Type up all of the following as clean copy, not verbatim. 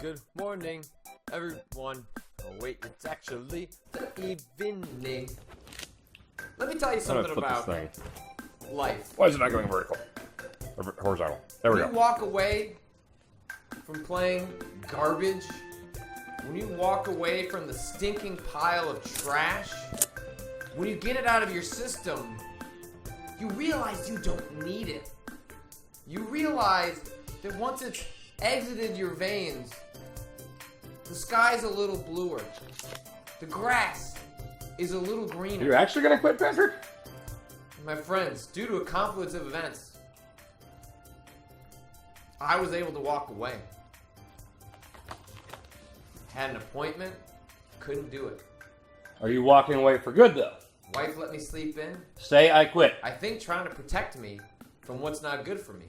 Good morning, everyone. Oh wait, it's actually the evening. Let me tell you something about life. Why is it not going vertical? Or horizontal. There we go. When you walk away from playing garbage, when you walk away from the stinking pile of trash, when you get it out of your system, you realize you don't need it. You realize that once it's exited your veins, the sky's a little bluer. The grass is a little greener. You're actually going to quit, Patrick? My friends, due to a confluence of events, I was able to walk away. Had an appointment, couldn't do it. Are you walking away for good, though? Wife let me sleep in. Say I quit. I think trying to protect me from what's not good for me.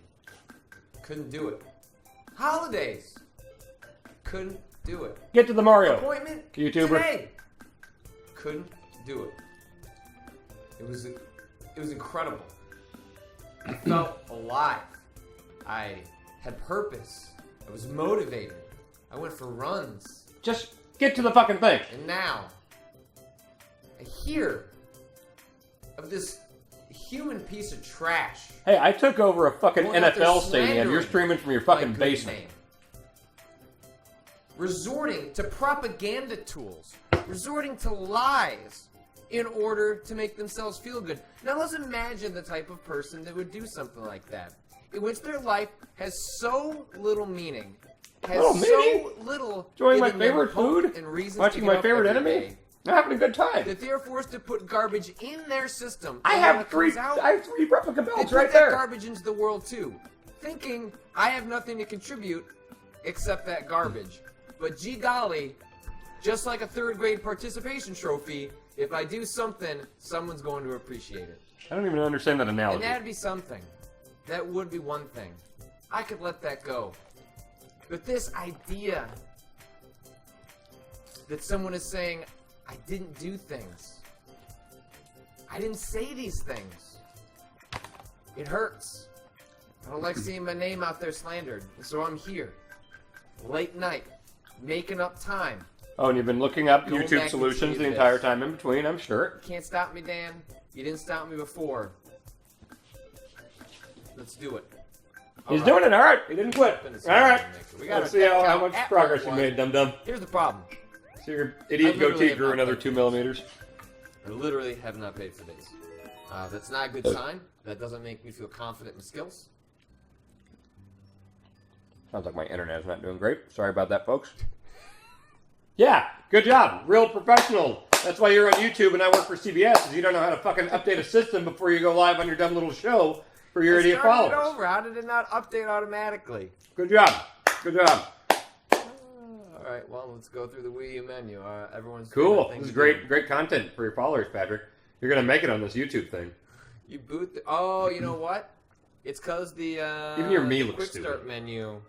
Couldn't do it. Holidays. Couldn't do it. Get to the Mario. Appointment YouTuber. today. Couldn't do it. It was incredible. I felt alive. I had purpose. I was motivated. I went for runs. Just get to the fucking thing. And now, I hear of this human piece of trash. Hey, I took over a fucking Going out there NFL stadium. You're streaming from your fucking my good basement. name. Resorting to propaganda tools. Resorting to lies in order to make themselves feel good. Now let's imagine the type of person that would do something like that, in which their life has so little meaning, has so little enjoying my given them favorite hope food, and reasons watching to my get up favorite every enemy, day, I'm having a good time. that they are forced to put garbage in their system. I and have when it three. comes out, I have three replica they belts put right that there. garbage into the world too, thinking I have nothing to contribute except that garbage. But gee golly, just like a third grade participation trophy, if I do something, someone's going to appreciate it. I don't even understand that analogy. And that'd be something. That would be one thing. I could let that go. But this idea that someone is saying, I didn't do things. I didn't say these things. It hurts. I don't like seeing my name out there slandered. And so I'm here. Late night. Making up time. Oh, and you've been looking up Go YouTube back solutions and see the this. entire time in between, I'm sure. You can't stop me, Dan. You didn't stop me before. Let's do it. He's doing it, alright. He didn't quit. Alright. We gotta Let's see how count much at progress you one. made, dum-dum. Here's the problem. So your idiot I literally goatee have grew not another paid 2 for millimeters. I literally have not paid for these. That's not a good sign. That doesn't make me feel confident in skills. Sounds like my internet's not doing great. Sorry about that, folks. Yeah, good job. Real professional. That's why you're on YouTube and I work for CBS, is you don't know how to fucking update a system before you go live on your dumb little show for your idiot Started followers. it over. How did it not update automatically? Good job. Good job. All right. Well, let's go through the Wii U menu. Everyone's Cool. favorite This thing is to great, do. great content for your followers, Patrick. You're gonna make it on this YouTube thing. You boot. Oh, you know what? It's because the Even your me the looks quick stupid. start menu.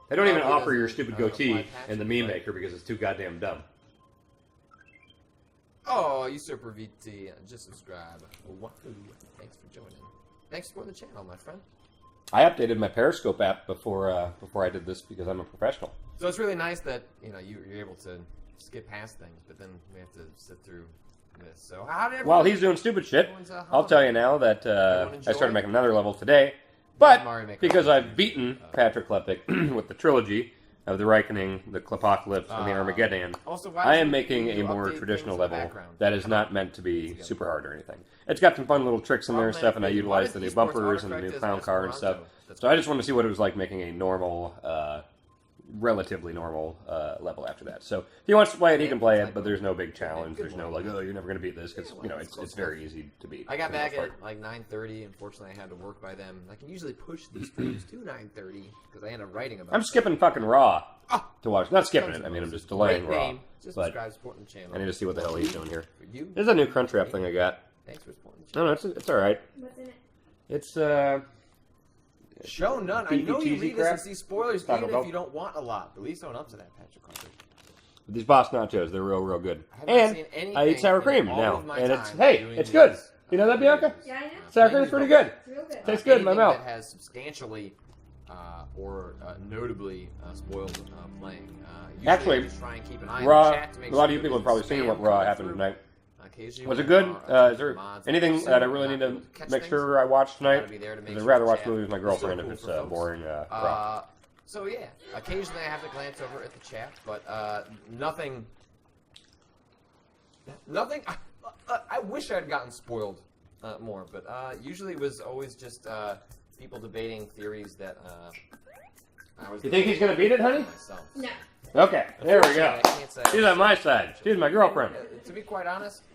They don't even Probably offer your doesn't, stupid goatee apply in the patches, meme right? maker because it's too goddamn dumb. Oh, Usurper VT, just subscribe. Wahoo. Thanks for joining. Thanks for the channel, my friend. I updated my Periscope app before I did this because I'm a professional. So it's really nice that you're able to skip past things, but then we have to sit through this. So how did While he's doing stupid shit, everyone's, I'll tell you now that Everyone I enjoy? started making another level today. But Mario Maker because Legends. I've beaten Patrick Klepek with the trilogy of the Reckoning, the Klepocalypse, and the Armageddan, Also, why I does am it making do a more update traditional things in the level background? that is not meant to be super hard or anything. It's got some fun little tricks in there and stuff, and I utilized the new bumpers and the new clown car and stuff. So I just wanted to see what it was like making a normal, relatively normal level after that. So if he wants to play it, he can play it, but there's no big challenge. There's no like, oh, you're never going to beat this, because it's very easy to beat. I got for the back most at part. like 9:30. Unfortunately, I had to work by then. I can usually push these streams to 9:30 because I end up writing about. I'm skipping fucking Raw to watch. Not skipping it. I mean, I'm just delaying Great Raw. name. Just But subscribe, supporting the channel. I need to see what the hell he's doing here. For you. There's a new Crunchwrap thing I got. Thanks for supporting the channel. No, it's all right. What's in it? It's Show none. I beefy, know you cheesy read this crap. and see spoilers, Taco even Bell. if you don't want a lot. At least own up to that, Patrick Carter. these boss nachos. They're real good. I have not And seen anything I eat sour in cream all now, of my and it's time hey, doing it's good. these, You know that, Bianca? Yeah, I know. Sour cream's pretty good. It's real good. Tastes good in my Anything mouth. that has substantially or notably spoiled playing. Usually Actually, I just try and keep an eye Raw, on the chat to make a lot of sure you people have there's probably seen spam what Raw coming happened through. tonight. Occasionally Was it when good? Is there mods anything that I really need to make sure I watch tonight? Gotta be there to make I'd sure rather the watch chat movies with my is girlfriend still if cool it's for folks. boring Raw. So yeah, occasionally I have to glance over at the chat, but nothing. I wish I'd gotten spoiled more, but usually it was always just people debating theories that I was. You think he's gonna beat it, honey? Myself. No. Okay, there we go. I can't say She's on my side. She's my girlfriend. To be quite honest,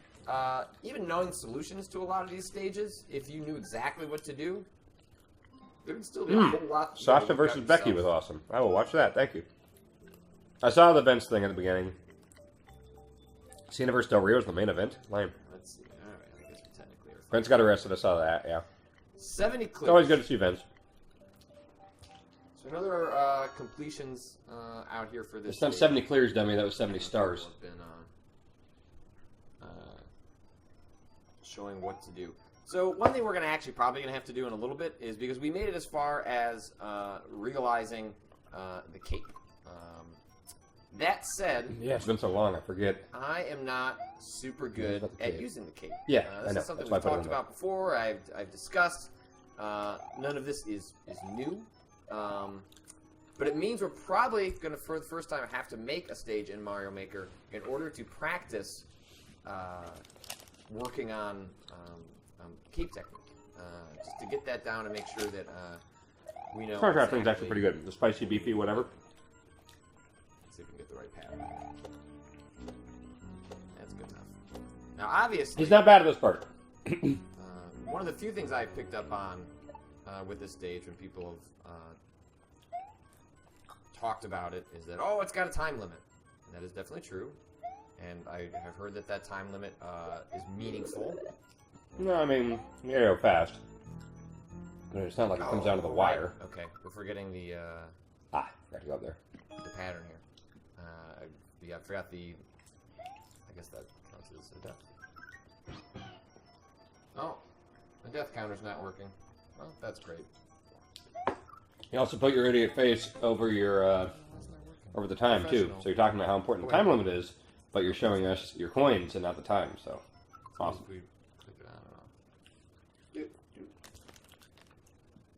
even knowing solutions to a lot of these stages, if you knew exactly what to do, there would still be a whole lot. Sasha versus Becky was awesome. I will watch that. Thank you. I saw the Vince thing at the beginning. Cena versus Del Rio was the main event. Lame. Let's see. All right, I guess we technically are. Vince got arrested. I saw that. Yeah. 70 clips. It's always good to see Vince. So another completions out here for this. It's not stage. 70 clears, dummy. That was 70 stars. Been, showing what to do. So one thing we're going to actually probably going to have to do in a little bit is because we made it as far as realizing the cape. That said, Yeah, it's been so long. I forget. I am not super good at using the cape. Yeah, this I know. is something That's why I we've put it talked in there. about before. I've discussed. None of this is new. But it means we're probably going to, for the first time, have to make a stage in Mario Maker in order to practice working on cape technique. Just to get that down and make sure that we know. Starcraft thing's actually pretty good. The spicy, beefy, whatever. Let's see if we can get the right pattern. That's good enough. Now, obviously, He's not bad at this part. one of the few things I picked up on with this stage when people have talked about it is that, oh, it's got a time limit. And that is definitely true. And I have heard that that time limit is meaningful. No, I mean, you gotta go fast. But it's not like it comes down to the wire. Okay, we're forgetting the Got to go up there. pattern here. I forgot the. I guess that counts as a death. Oh, the death counter's not working. Well, that's great. You also put your idiot face over your over the time too. So you're talking about how important the time limit is, but you're showing us your coins and not the time. So awesome. We click it on and off.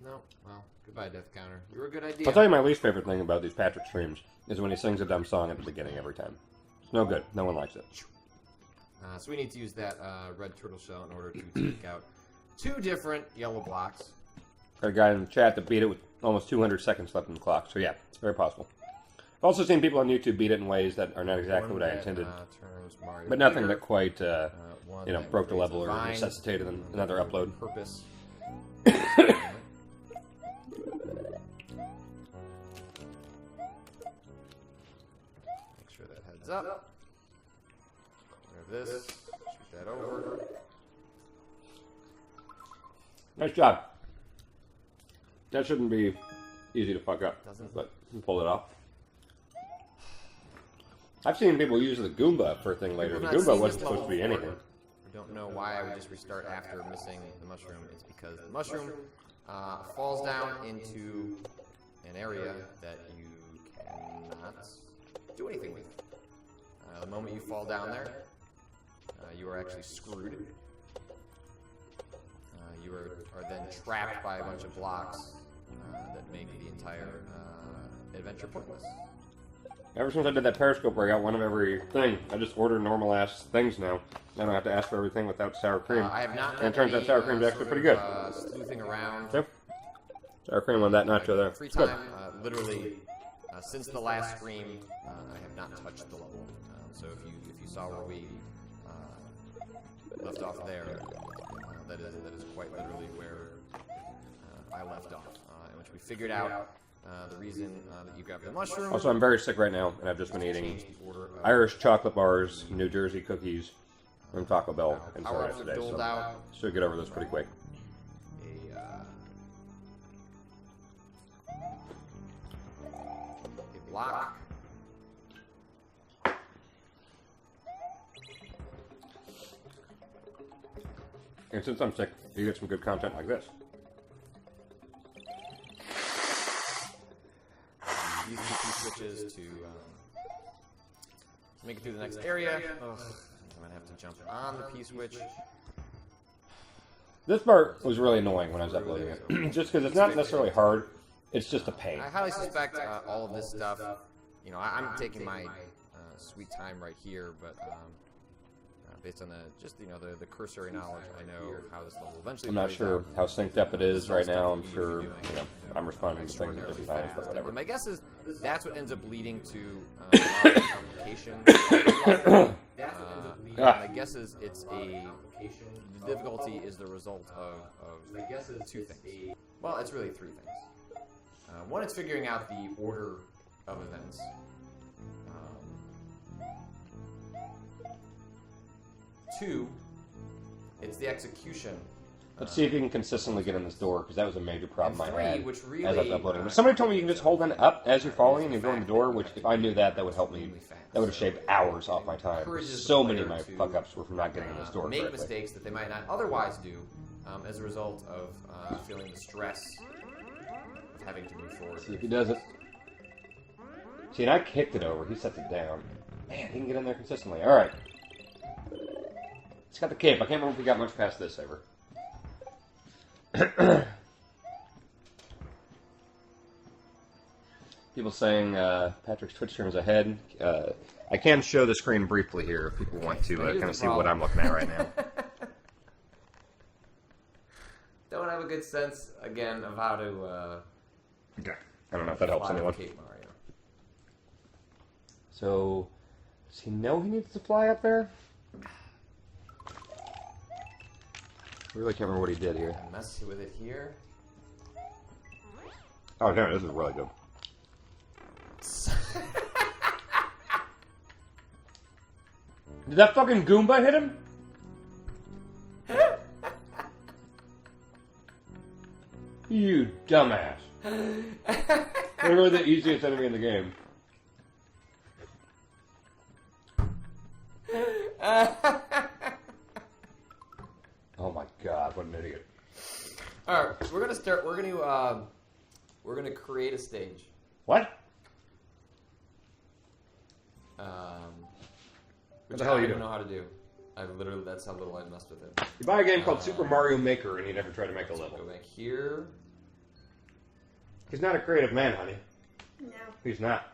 No, well, goodbye, death counter. You were a good idea. I'll tell you my least favorite thing about these Patrick streams is when he sings a dumb song at the beginning every time. It's no good. No one likes it. So we need to use that red turtle shell in order to take out 2 different yellow blocks. Got a guy in the chat that beat it with almost 200 seconds left in the clock. So yeah, it's very possible. I've also seen people on YouTube beat it in ways that are not exactly what I intended, Turns Mario but nothing bigger. that quite One you know, that broke the creates level a or vine, necessitated another upload. Purpose. Make sure that heads up. Grab this. Shoot that over. Nice job. That shouldn't be easy to fuck up, Doesn't. but you pull it off. I've seen people use the Goomba for a thing later. The We've not Goomba seen wasn't this supposed to be level anything. before. I don't know why I would just restart after missing the mushroom. It's because the mushroom falls down into an area that you cannot do anything with. The moment you fall down there, you are actually screwed. You are then trapped by a bunch of blocks that make the entire adventure pointless. Ever since I did that Periscope where I got one of every thing, I just order normal ass things now. I don't have to ask for everything without sour cream. I have not. And it turns out sour cream's actually pretty good. Sleuthing around. Yep. Sour cream on that nacho there. Free It's good. time, literally, since the last stream, I have not touched the level. So if you saw where we left off there, that is quite literally where I left off, in which we figured out the reason that you grabbed the mushroom. Also, I'm very sick right now, and I've just been eating Changed the order of Irish chocolate bars, New Jersey cookies, and Taco Bell and power soda today. doled So out should get over this pretty quick. a block. And since I'm sick, you get some good content like this. switches to make it through the next area. Ugh, I'm gonna have to jump on the P-switch. This part was really annoying when I was uploading it, just because it's not necessarily hard. It's just a pain. I highly suspect all of this stuff. You know, I'm taking my sweet time right here, but based on the cursory knowledge, I know how this level eventually. I'm not sure how synced up it is right now. I'm sure I'm responding to things at different times, but whatever. My guess is that's what ends up leading to complication. My guess is the difficulty is the result of two things. Well, it's really three things. One, it's figuring out the order of events. Two, it's the execution. Let's see if you can consistently get in this door, because that was a major problem I had which really, as I was uploading. But somebody told me you can just hold it up as you're falling and you go in the door, which if I knew that, that would help me. That would have shaved hours off my time. So many of my fuck-ups were from not getting in this door. Make mistakes that they might not otherwise do as a result of feeling the stress of having to move forward. See if he does it. See, and I kicked it over. He sets it down. Man, he can get in there consistently. All right. It's got the cape. I can't remember if we got much past this ever. People saying Patrick's Twitch stream is ahead. I can show the screen briefly here if people want to kind of see what I'm looking at right now. Don't have a good sense, again, of how to... okay. I don't know if that helps anyone. Mario. So, does he know he needs to fly up there? I really can't remember what he did here. Mess with it here. Oh, damn, this is really good. Did that fucking Goomba hit him? You dumbass. Literally the easiest enemy in the game. Oh my god, what an idiot. Alright, we're gonna start, we're gonna create a stage. What? Which the hell are you I don't doing? know how to do. That's how little I messed with it. You buy a game called Super Mario Maker and you never try to make a level. Go back here. He's not a creative man, honey. No. He's not.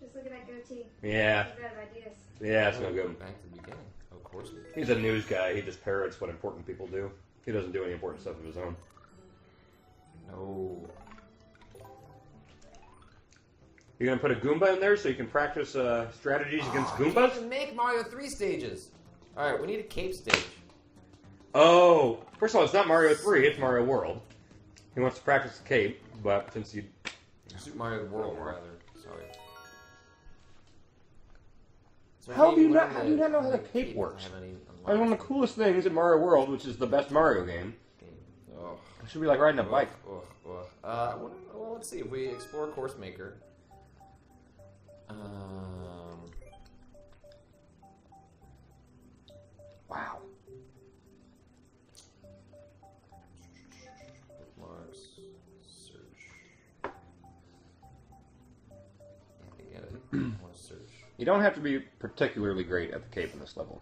Just look at that goatee. Yeah. He's out of ideas. Yeah, it's no good. Back to the beginning. Of course. He's a news guy. He just parrots what important people do. He doesn't do any important stuff of his own. No. You're going to put a Goomba in there so you can practice strategies against You Goombas? can make Mario 3 stages. Alright, we need a cape stage. Oh, first of all, it's not Mario 3, it's Mario World. He wants to practice the cape, but since you... Super Mario World, rather. Sorry. So How do you not know how the cape works? That's one of the coolest things in Mario World, which is the best Mario game. Oh. It should be like riding a bike. Well, let's see. If we explore Course Maker. Wow. Bookmarks. Search. I get it. I want to search. You don't have to be particularly great at the cape in this level,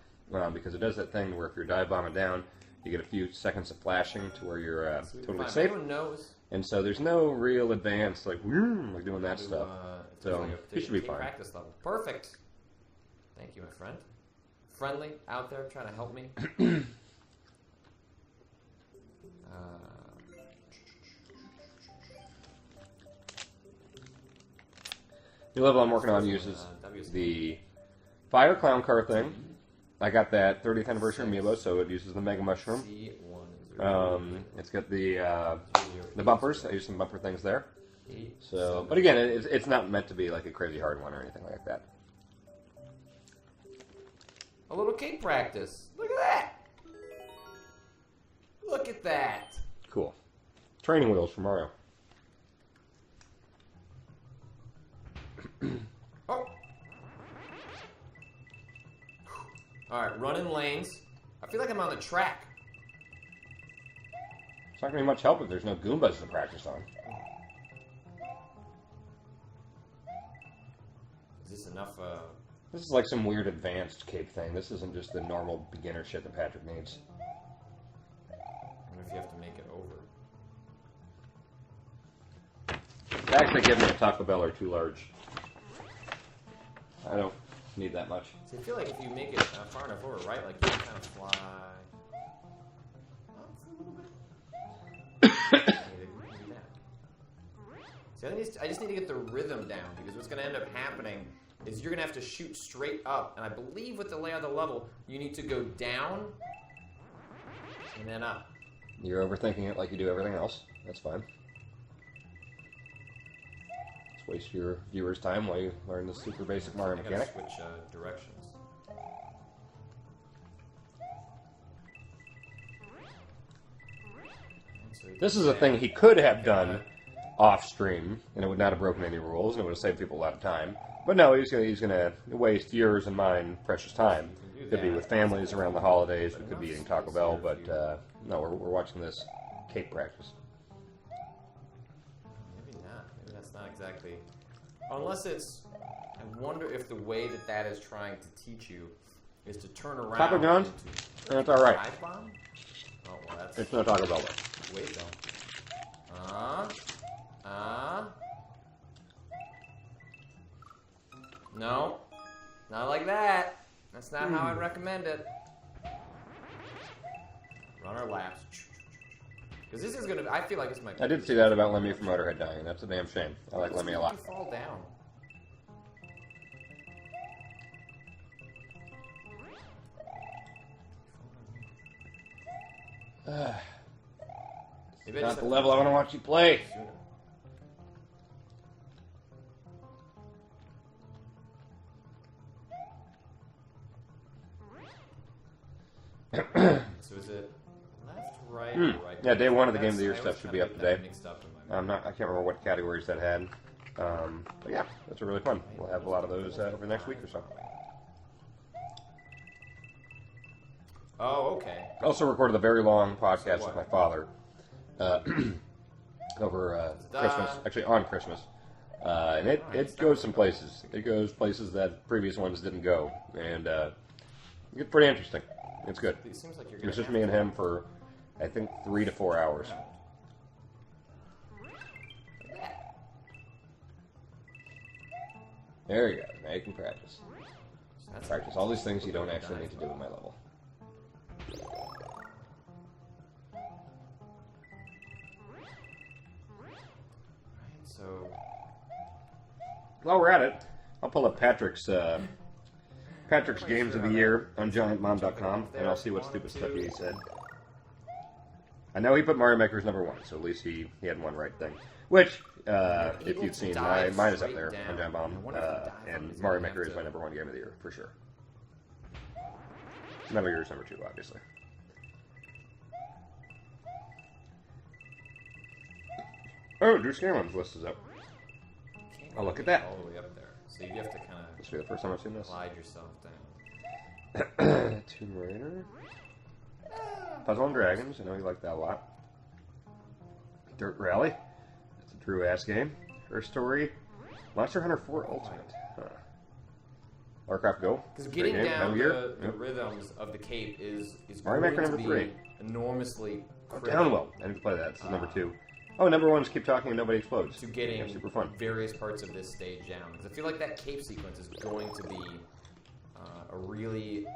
because it does that thing where if you're dive bombing down, you get a few seconds of flashing to where you're totally safe. Everyone knows. And so there's no real advance, like doing that stuff. So you should be fine. Practice level. Perfect. Thank you, my friend. Friendly out there trying to help me. The level I'm working on uses the Fire Clown Car thing. I got that 30th anniversary amiibo, so it uses the Mega Mushroom. It's got the bumpers. I use some bumper things there. So, but again, it's not meant to be like a crazy hard one or anything like that. A little cape practice. Look at that. Look at that. Cool. Training wheels for Mario. Oh. Alright, running lanes. I feel like I'm on the track. It's not going to be much help if there's no Goombas to practice on. this enough? This is like some weird advanced cape thing. This isn't just the normal beginner shit that Patrick needs. I wonder if you have to make it over. Actually, give me a Taco Bell or too large. I don't need that much. See, I feel like if you make it far enough over, right? Like you can kind of fly. Oh, it's a little bit. See, I just need to get the rhythm down because what's going to end up happening is you're going to have to shoot straight up. And I believe with the layout of the level, you need to go down and then up. You're overthinking it like you do everything else. That's fine. Just waste your viewers' time while you learn the super basic Mario mechanic. I gotta switch directions. This is a thing he could have done off stream, and it would not have broken any rules, and it would have saved people a lot of time. But no, he's gonna waste yours and mine precious time. Could be with families around the holidays. We could be eating Taco Bell, but no, we're watching this cape practice. Maybe not. Maybe that's not exactly. Unless it's. I wonder if the way that is trying to teach you is to turn around. Taco John's? That's all right. Dive bomb? Oh well, that's. It's no Taco Bell though. Wait though. No, not like that. That's not how I'd recommend it. Run our laps. Because this is gonna. I feel like this might. I did see that about Lemmy from Motorhead dying. That's a damn shame. I like Lemmy a lot. You fall down. Not the level I want to watch you play. So is it left, right, or right? Yeah, day one of the Game of the Year stuff should be up today. Mixed up in my I can't remember what categories that had. But yeah, those are really fun. We'll have a lot of those over the next week or so. Oh, okay. I also recorded a very long podcast with my father over Christmas, actually on Christmas. And it goes some places. It goes places that previous ones didn't go. And it's pretty interesting. It's good. It seems like you're It was just me and him for, I think, 3 to 4 hours. There you go. Now you can practice. Practice all these things you don't actually need to do in my level. So, while we're at it, I'll pull up Patrick's Games of the Year on GiantMom.com, and I'll see what stupid stuff he said. I know he put Mario Maker as number 1, so at least he had one right thing. Which, if you've seen, mine is up there on Giant Bomb, and Mario Maker is my number 1 Game of the Year, for sure. Metal Gear is number 2, obviously. Oh, Drew Scanlon's list is up. Oh, look at that. all the way up there. So you have to kind of This will be the first time I've seen this. slide yourself down. Tomb Raider. Puzzle and Dragons. I know you like that a lot. Dirt Rally. That's a true-ass game. Her Story. Monster Hunter 4 Ultimate. Huh. Warcraft Go. Because getting down the rhythms of the cape is Mario going Maker to number be 3. enormously critical Downwell. I need to play that. This is number 2. Oh, number 1 is Keep Talking and Nobody Explodes. to getting Yeah, super fun. various parts of this stage down. Because I feel like that cape sequence is going to be a really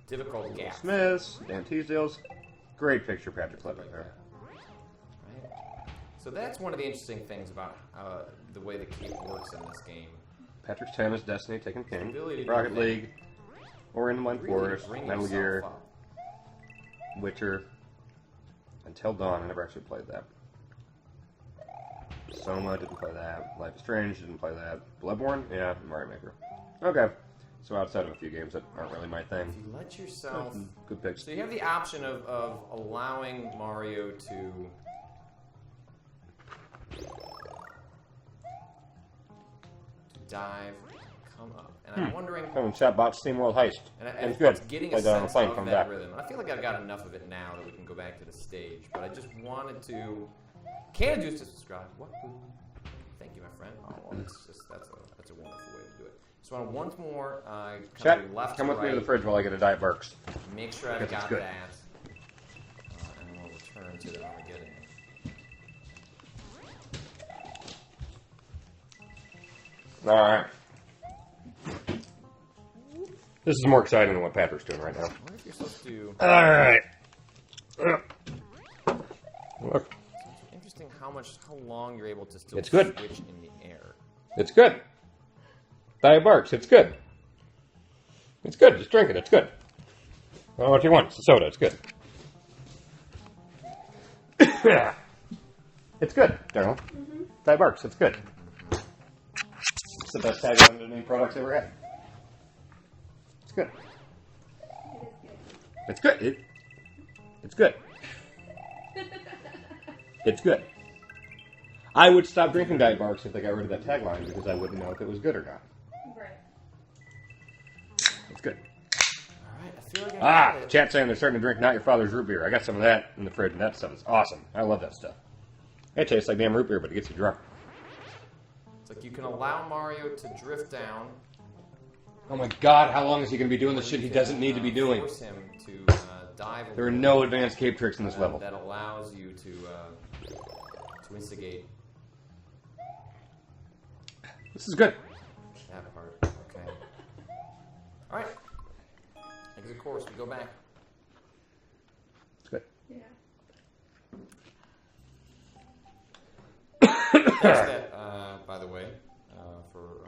difficult gap. Smiths, Dan Teasdale's. Great picture, Patrick Klepek there. Right? So that's one of the interesting things about the way the cape works in this game. Patrick's 10 is Destiny, Taken King, ability to Rocket do that. League, Ori and the Blind Really Forest, bring Metal yourself Gear, up. Witcher, Until Dawn. I never actually played that. Soma, didn't play that. Life is Strange, didn't play that. Bloodborne, yeah, Mario Maker. Okay, so outside of a few games that aren't really my thing. If you let yourself... Good picks. So you have the option of allowing Mario to dive, come up. And I'm wondering... Coming Chatbot Steam World Heist. And It's it's good. getting Played a that on the sense plane of coming that back. rhythm. And I feel like I've got enough of it now that we can go back to the stage. But I just wanted to... Can I just subscribe? What? Thank you, my friend. Oh, well, that's a 1. So on once more, Chat, left come to with me to right. the fridge while I get a Diet Barks. Make sure I've Because it's got good. that. And we'll return to the Armageddon. Alright. This is more exciting than what Patrick's doing right now. I wonder if you're supposed to... Alright. Look. It's interesting how long you're able to still It's good. switch in the air. It's good. Diet Barks, it's good. It's good, just drink it, it's good. I don't know what you want, it's a soda, it's good. It's good, Daryl. Diet Barks, it's good. It's the best tagline of any products ever had. It's good. It's good. It's good. It's good. I would stop drinking Diet Barks if they got rid of that tagline because I wouldn't know if it was good or not. Right. It's good. Alright, I feel like I got it. Chat saying they're starting to drink Not Your Father's root beer. I got some of that in the fridge, and that stuff is awesome. I love that stuff. It tastes like damn root beer, but it gets you drunk. It's like you can allow Mario to drift down. Oh my god, how long is he going to be doing the shit he doesn't need to be doing? Force him to dive a There are little no advanced cape tricks in this level. that allows you to instigate This is good. that part. Okay. Alright. Exit course, we go back. It's good. Yeah. Thanks that, by the way, for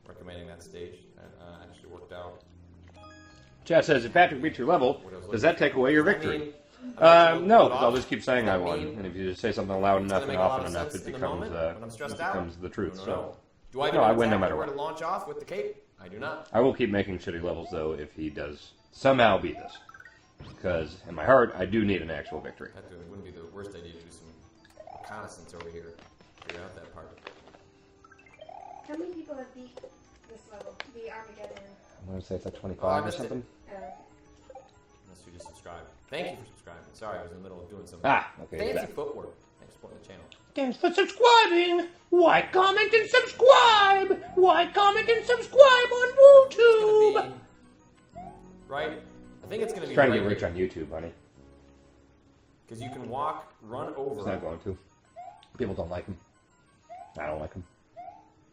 recommending that stage. That actually worked out. Chat says, if Patrick beats your level, does that take away your victory? I mean, No, because I'll just keep saying I Does that won. mean And if you just say something loud enough gonna and make a lot often of enough, sense it in the becomes, moment when I'm stressed out? the truth. No, So no. Do I No, I win no exactly matter where what. to launch off with the cape? I do not. I will keep making shitty levels, though, if he does somehow beat us. Because, in my heart, I do need an actual victory. That wouldn't be the worst idea to do some reconnaissance over here. Figure out that part. How many people have beat this level? The Armageddon? I'm going to say it's like 25 Oh, I or missed it. something. Unless you just subscribe. Thank you for subscribing. Sorry, I was in the middle of doing something. Okay. Fancy back. footwork. Thanks for supporting the channel. Thanks for subscribing! Why comment and subscribe? Why comment and subscribe on It's YouTube? gonna be... Right? I think it's going to be... Trying to get rich on YouTube, honey. Because you can walk, run over... It's not going to. People don't like him. I don't like him.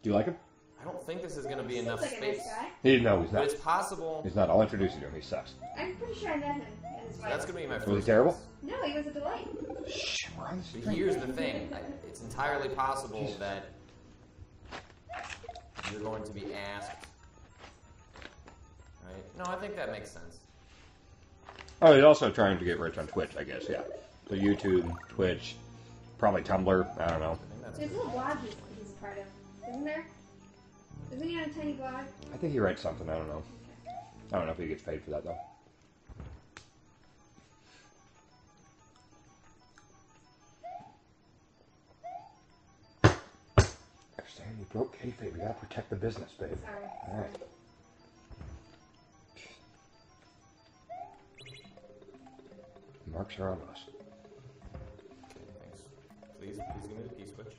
Do you like him? I don't think this is going to be enough Seems like a nice space. guy. No, he's But not. it's possible... He's not. I'll introduce you to him. He sucks. I'm pretty sure I met him and his wife. That's going to be my first... Was he terrible? guess. No, he was a delight. Shh, we're on the But street. here's the thing. It's entirely possible that you're going to be asked... Right? No, I think that makes sense. Oh, he's also trying to get rich on Twitch, I guess, yeah. So YouTube, Twitch, probably Tumblr, I don't know. I think that's There's a little blog he's a part of, isn't there? Isn't he on a tiny blog? I think he writes something, I don't know. I don't know if he gets paid for that, though. Understand, you broke kayfabe. We gotta protect the business, babe. Sorry. Alright. Marks are on us. Okay, thanks. Please give me the key switch.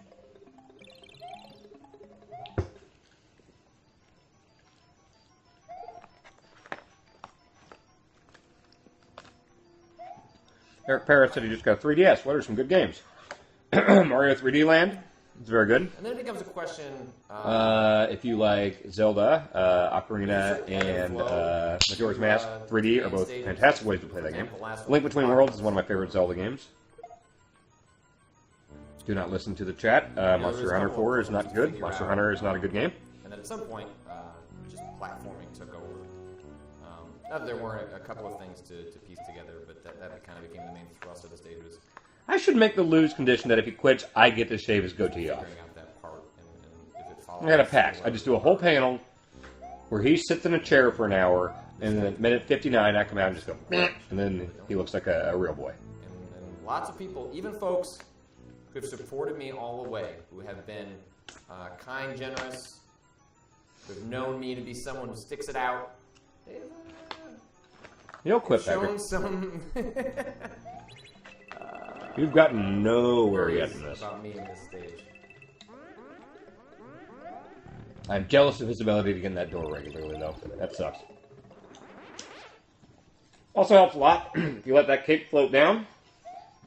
Eric Paris said he just got a 3DS. What are some good games? Mario 3D Land. It's very good. And then it becomes a question... If you like Zelda, Ocarina, and Majora's Mask 3D are both fantastic ways to play that game. Link Between Worlds is one of my favorite Zelda games. Do not listen to the chat. Monster Hunter 4 is not good. Monster Hunter is not a good game. And then at some point, just platforming took over. Not that there weren't a couple of things to piece together, but that kind of became the main thrust of the stage was I should make the lose condition that if he quits, I get to shave his goatee off. figuring out that part. And if it follows... I got a PAX. I just do a whole panel where he sits in a chair for an hour, and then at minute 59, I come out and just go, "Meh," and then he looks like a real boy. And lots of people, even folks who have supported me all the way, who have been kind, generous, who have known me to be someone who sticks it out, they've You don't quit, shown Patrick. some You've gotten nowhere worries yet in this. about me in this stage. I'm jealous of his ability to get in that door regularly, though. That sucks. Also helps a lot if you let that cape float down.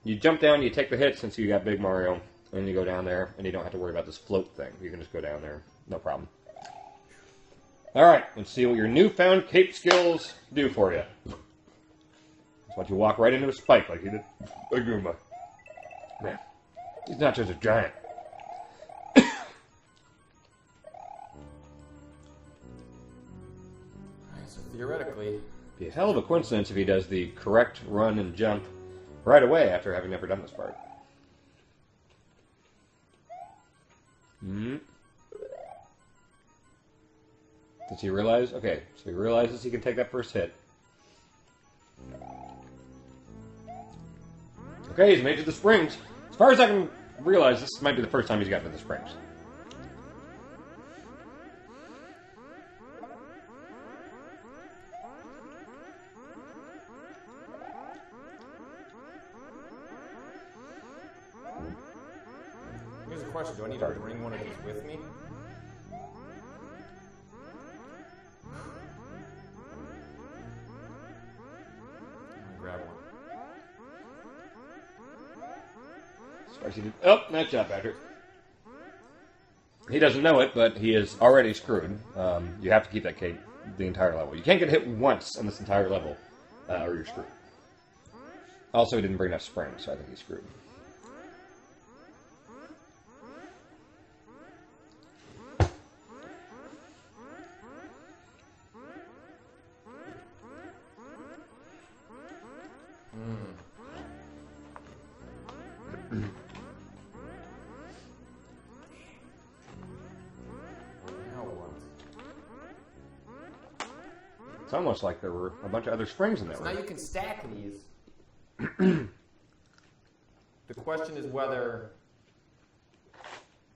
You jump down, you take the hit since you got Big Mario, and you go down there, and you don't have to worry about this float thing. You can just go down there, no problem. Alright, let's see what your newfound cape skills do for you. That's what you walk right into a spike like you did a Goomba. Man, he's not just a giant. So theoretically, It'd be a hell of a coincidence if he does the correct run and jump right away after having never done this part. Does he realize? Okay, so he realizes he can take that first hit. Okay, he's made it to the springs. As far as I can realize, this might be the first time he's gotten to the springs. here's a question. Do I need to bring one of these with me? Grab one. Oh, nice job, Patrick. He doesn't know it, but he is already screwed. You have to keep that cape the entire level. You can't get hit once on this entire level, or you're screwed. Also, he didn't bring enough springs, so I think he's screwed. It's almost like there were a bunch of other springs in there. So now you can stack these. The question is whether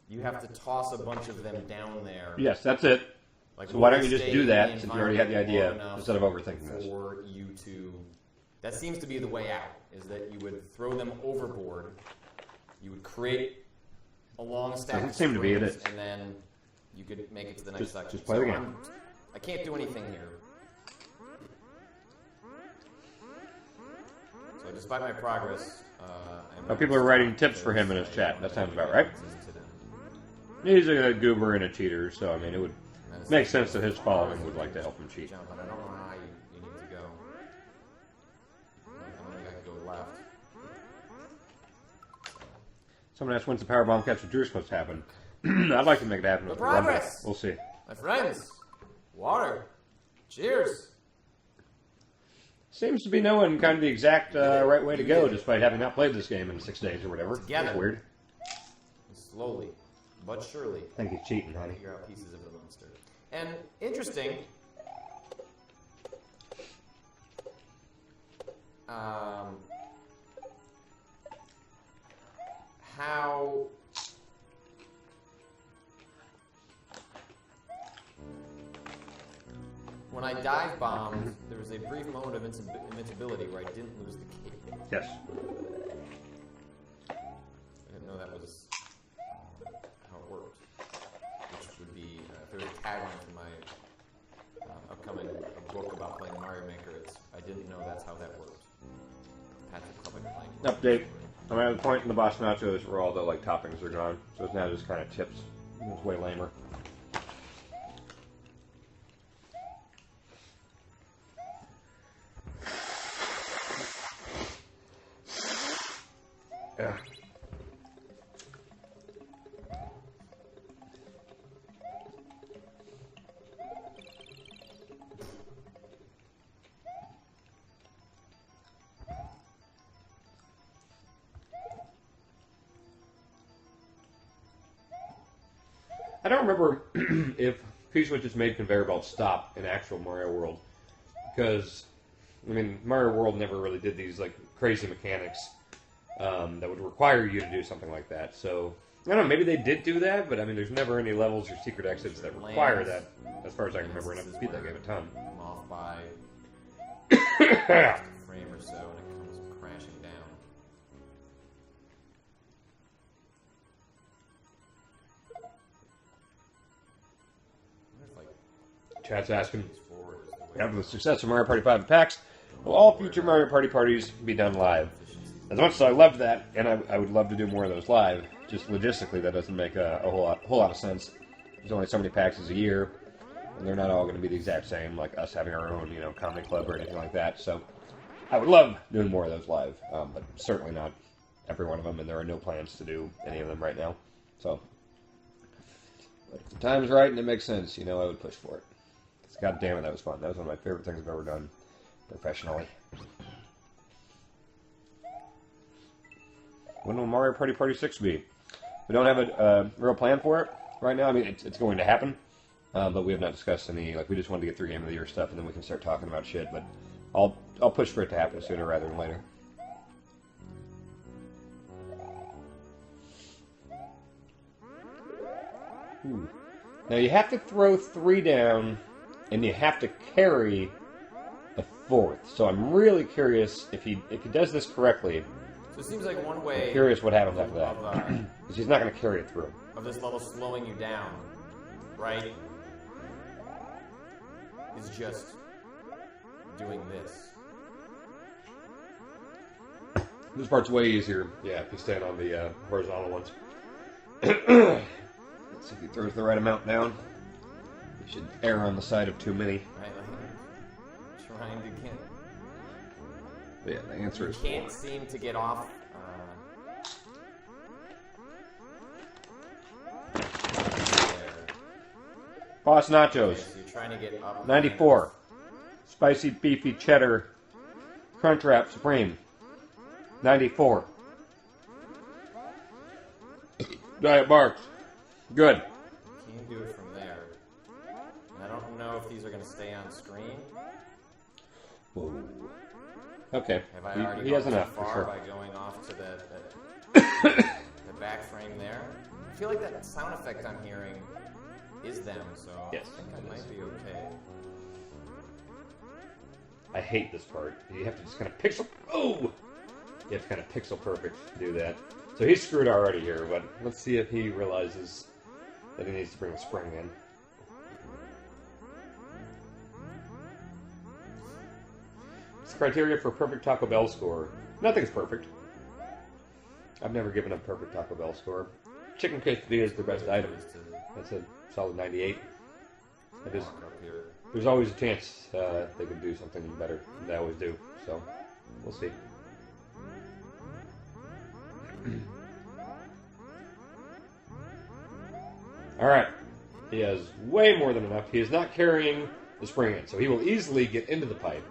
you have to toss a bunch of them down there. Yes, that's it. Like, so why don't you just do that since you already had the idea instead of overthinking this? For you to, that seems to be the way out. Is that you would throw them overboard. You would create a long stack. Doesn't seem to be it. And then you could make it to the next section. Just play the game. I can't do anything here. So despite my progress, people are writing tips for him in his chat. That sounds about right. He's a goober and a cheater, so I mean it would make sense that his following would like to help him cheat. But I don't know how you need to go. I don't think I can go left. Someone asked when's the power bomb capture Drew supposed to happen. I'd like to make it happen with the progress. We'll see. My friends, water. Cheers. Seems to be knowing kind of the exact right way to go, despite having not played this game in 6 days or whatever. Together. That's weird. Slowly, but surely. I think he's cheating, honey. Figure out pieces of the monster. And interesting. How when I dive bombed, there was a brief moment of invincibility where I didn't lose the cape. Yes. I didn't know that was how it worked. Which would be, if there was a tagline for my upcoming book about playing Mario Maker, it's I didn't know that's how that worked. Patrick Klepek playing. Update. I'm at the point in the boss nachos where all the like toppings are gone, so it's now just kind of chips. It's way lamer. Yeah. I don't remember if P-Switch just made conveyor belts stop in actual Mario World, because I mean Mario World never really did these like crazy mechanics that would require you to do something like that. So I don't know, maybe they did do that, but I mean there's never any levels or secret exits that require that, as far as I can remember, and I've beat that game a ton. I'm off by a frame or so, and it comes crashing down. Chat's asking, after the success of Mario Party 5 at PAX, will all future Mario Party parties be done live? As much as I loved that, and I would love to do more of those live, just logistically that doesn't make a whole lot of sense. There's only so many PAXs a year, and they're not all going to be the exact same, like us having our own, comedy club or anything like that. So I would love doing more of those live, but certainly not every one of them, and there are no plans to do any of them right now. So, but if the time's right and it makes sense, I would push for it. God damn it, that was fun. That was one of my favorite things I've ever done professionally. When will Mario Party 6 be? We don't have a real plan for it right now. I mean, it's going to happen, but we have not discussed any. Like, we just wanted to get through Game of the Year stuff, and then we can start talking about shit. But I'll push for it to happen sooner rather than later. Ooh. Now you have to throw 3 down, and you have to carry a 4th. So I'm really curious if he does this correctly. So it seems like one way. I'm curious what happens after that, because he's not going to carry it through. Of this level slowing you down, right? Is just doing this. This part's way easier. Yeah, if you stand on the horizontal ones. Let's see if he throws the right amount down. He should err on the side of too many. Right, like trying to get. But yeah, the answer is can't seem to get off. Boss Nachos. Okay, so you're trying to get up. 94. Spicy beefy cheddar. Crunchwrap Supreme. 94. Diet Barks. Good. Can't do it from there. And I don't know if these are going to stay on screen. Whoa. Okay. Have I already he gone has too enough, far for sure. by going off to the back frame there? I feel like that sound effect I'm hearing is them, so Yes, I think I it might is. be okay. I hate this part. You have to just kind of pixel... Oh! You have to kind of pixel perfect to do that. So he's screwed already here, but let's see if he realizes that he needs to bring a spring in. It's criteria for a perfect Taco Bell score. Nothing's perfect. I've never given a perfect Taco Bell score. Chicken quesadilla is the best item. That's a solid 98. It is. There's always a chance they could do something better. They always do. So, we'll see. Alright. He has way more than enough. He is not carrying the spring in, so he will easily get into the pipe.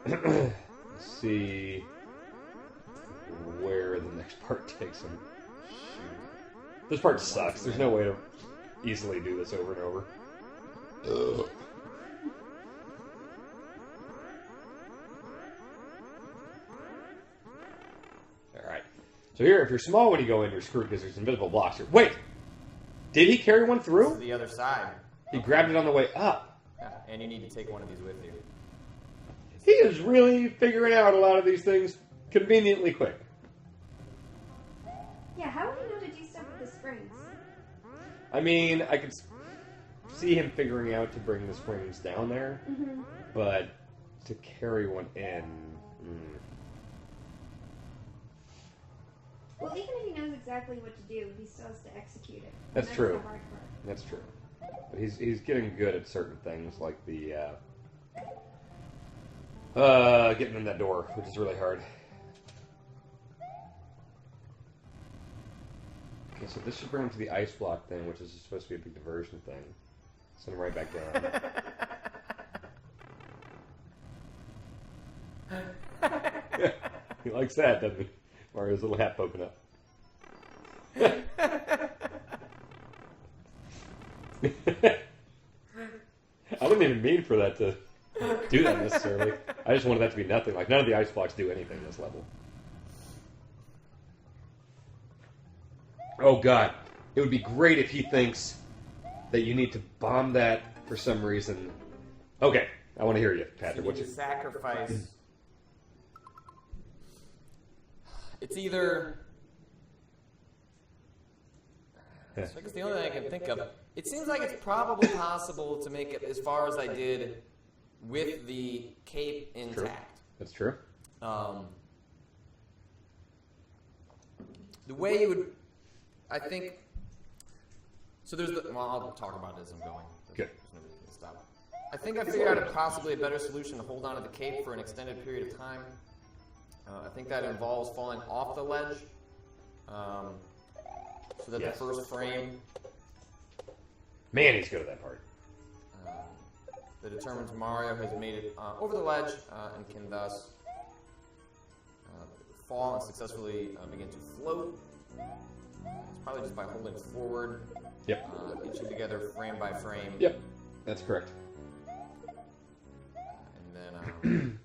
Let's see where the next part takes him. This part sucks. There's no way to easily do this over and over. Ugh. Alright. So here, if you're small when you go in, you're screwed because there's invisible blocks here. Wait! Did he carry one This through? is the other side. He grabbed it on the way up. Yeah, and you need to take one of these with you. He is really figuring out a lot of these things conveniently quick. Yeah, how would he know to do stuff with the springs? I mean, I could see him figuring out to bring the springs down there, but to carry one in... Well, even if he knows exactly what to do, he still has to execute it. That's the true. hard part. That's true. But he's getting good at certain things, like the getting in that door, which is really hard. Okay, so this should bring him to the ice block thing, which is supposed to be a big diversion thing. Send him right back down. He likes that, doesn't he? Mario's little hat poking up. I didn't even mean for that to do that necessarily. I just wanted that to be nothing. Like, none of the ice blocks do anything in this level. Oh god. It would be great if he thinks that you need to bomb that for some reason. Okay, I want to hear you, Patrick. You What's need your... to sacrifice. It's either. So I guess the only thing I can think of It seems like it's probably possible to make it as far as I did with the cape intact. True. That's true. The way you would, I think. So there's the. Well, I'll talk about it as I'm going. Good. There's no reason to stop. I think I figured out possibly a better solution to hold on to the cape for an extended period of time. I think that involves falling off the ledge, so that the first frame Man, he's good at that part. that determines Mario has made it over the ledge and can thus fall and successfully begin to float. It's probably just by holding forward, inching together frame by frame. Yep, that's correct. And then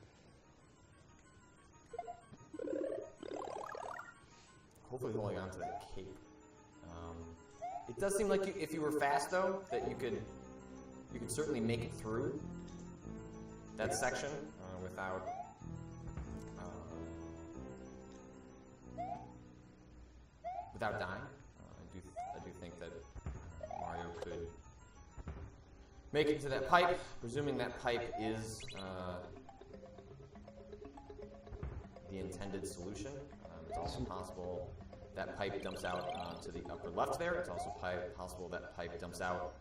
hopefully holding on to that cape. It does seem like if you were fast, though, that you could certainly make it through that section without dying. I do think that Mario could make it to that pipe, presuming that pipe is the intended solution. It's also possible that pipe dumps out to the upper left there. It's also possible that pipe dumps out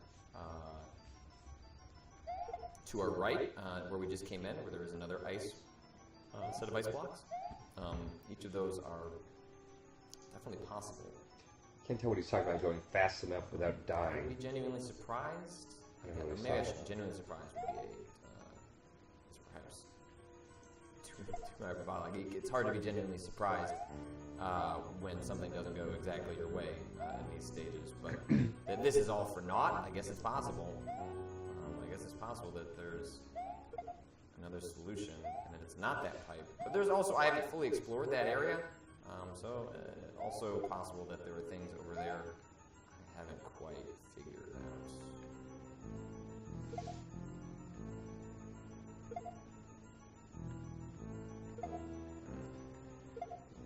to our right, where we just came in, where there is another set of ice blocks. Each of those are definitely possible. Can't tell what he's talking about going fast enough without Are dying. we genuinely surprised? I don't know what he's Maybe I talking should genuinely surprised would be it's perhaps too hyperbolic. It's hard to be genuinely surprised when something doesn't go exactly your way in these stages. But that this is all for naught, I guess it's possible. I guess it's possible that there's another solution and that it's not that pipe. But there's also, I haven't fully explored that area, so also possible that there are things over there I haven't quite figured out.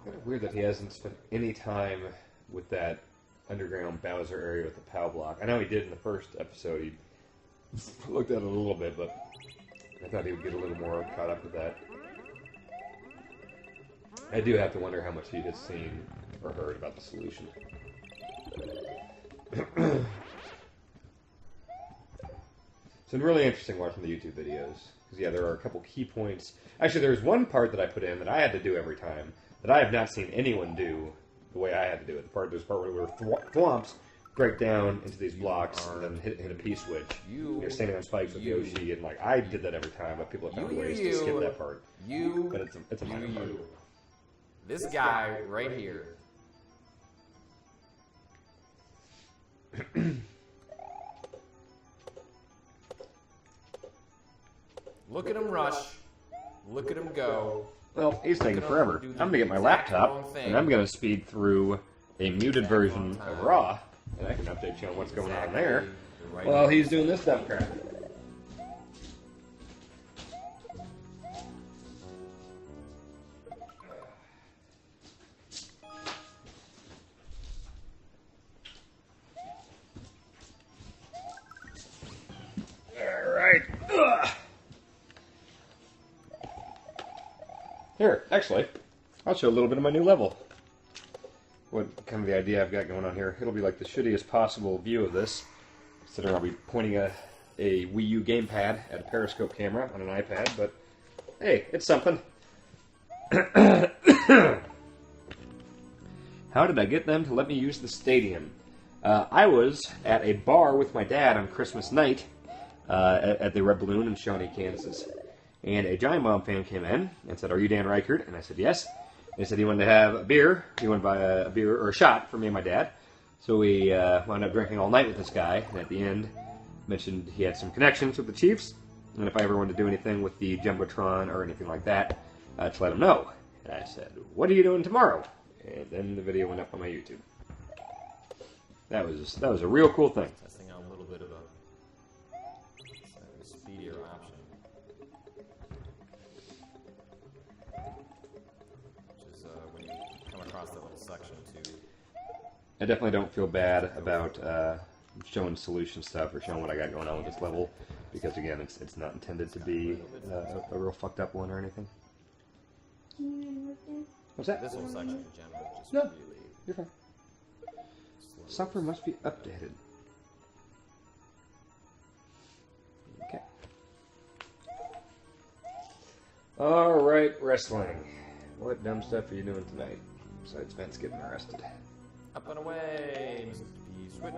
Kind of weird that he hasn't spent any time with that underground Bowser area with the POW block. I know he did in the first episode. He looked at it a little bit, but I thought he would get a little more caught up with that. I do have to wonder how much he has seen or heard about the solution. It's been really interesting watching the YouTube videos. Because, yeah, there are a couple key points. Actually, there's one part that I put in that I had to do every time that I have not seen anyone do the way I had to do it. There's part where thwomps break down into these blocks and then hit a P-switch. You're standing on spikes with Yoshi, and like I did that every time, but people have found ways to skip that part. But it's a minor part. This guy right here. Look at him rush. Look at him go. Well, he's taking forever. I'm going to get my laptop, and I'm going to speed through a muted version of Raw, and I can update you on what's going on there while he's doing this stuff crap. Alright. Here, actually, I'll show a little bit of my new level. What kind of the idea I've got going on here. It'll be like the shittiest possible view of this. Considering I'll be pointing a Wii U gamepad at a Periscope camera on an iPad, but hey, it's something. How did I get them to let me use the stadium? I was at a bar with my dad on Christmas night at the Red Balloon in Shawnee, Kansas. And a Giant Bomb fan came in and said, "Are you Dan Ryckert?" And I said, "Yes." And he said he wanted to have a beer. He wanted to buy a beer or a shot for me and my dad. So we wound up drinking all night with this guy. And at the end, mentioned he had some connections with the Chiefs. And if I ever wanted to do anything with the Jumbotron or anything like that, to let him know. And I said, "What are you doing tomorrow?" And then the video went up on my YouTube. That was a real cool thing. Testing out a little bit of a speedier option. Which is when you come across that little section too. I definitely don't feel bad about showing solution stuff or showing what I got going on with this level, because again, it's not intended to be a real fucked up one or anything. Can you move in? What's that? This whole section in general just No. really You're fine. Software must be updated. Okay. Alright, wrestling. What dumb stuff are you doing tonight? Besides Vince getting arrested. up and away, Mr. P switch.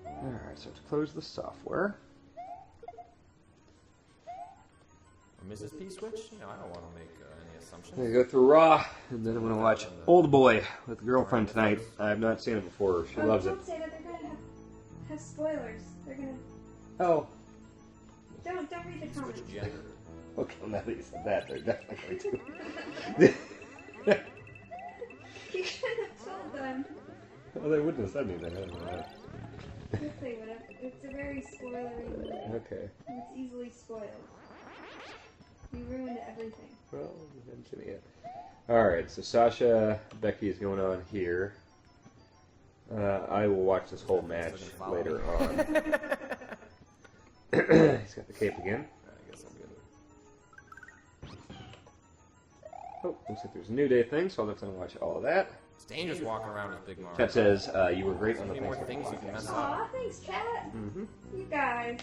Alright, so to close the software. Or Mrs. P switch? You know, I don't want to make any assumptions. I'm gonna go through Raw, and then I'm gonna watch Old Boy with the girlfriend tonight. I have not seen it before. She loves it. Don't say that. They're gonna have spoilers. They're gonna. Oh. Don't read the comments. Switch gender. Okay, well, now that you said that, they're definitely going to. You should have told them. Well, they wouldn't have said anything. I don't know. Yes, they would have. It's a very spoilery movie. Okay. It's easily spoiled. You ruined everything. Well, we haven't seen it yet. Alright, so Sasha, Becky is going on here. I will watch this whole match later on. He's got the cape again. I guess I'm good. Oh, looks like there's a New Day thing, so I'll definitely watch all of that. It's dangerous walking around with Big Mario. Chat says, you were great on the How many more Thanksgiving things you can podcast. mess up? Aw, thanks, chat. Mm-hmm. You guys.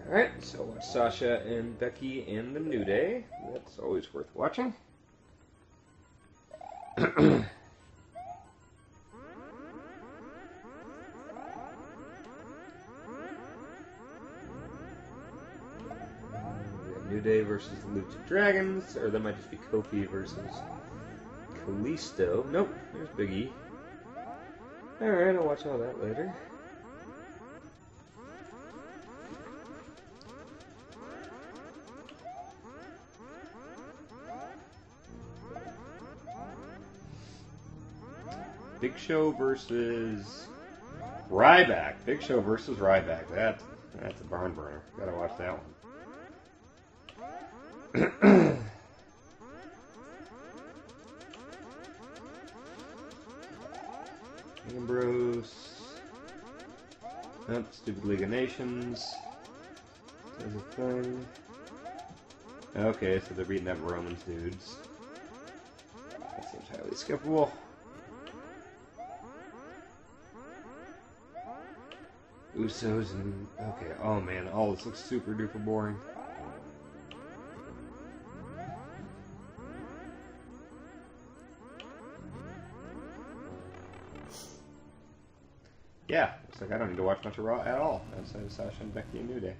Alright, so watch Sasha and Becky and the New Day. That's always worth watching. New Day versus the Lucha Dragons, or that might just be Kofi versus Kalisto. Nope, there's Big E. Alright, I'll watch all that later. Big Show versus Ryback. Big Show versus Ryback. That's a barn burner. Gotta watch that one. Ambrose. Oh, Stupid League of Nations. There's a thing. Okay, so they're beating up Roman's dudes. That seems highly skippable. Usos and... Okay, oh man, all this looks super duper boring. Yeah, looks like I don't need to watch much of Raw at all, outside of Sasha and Becky and New Day.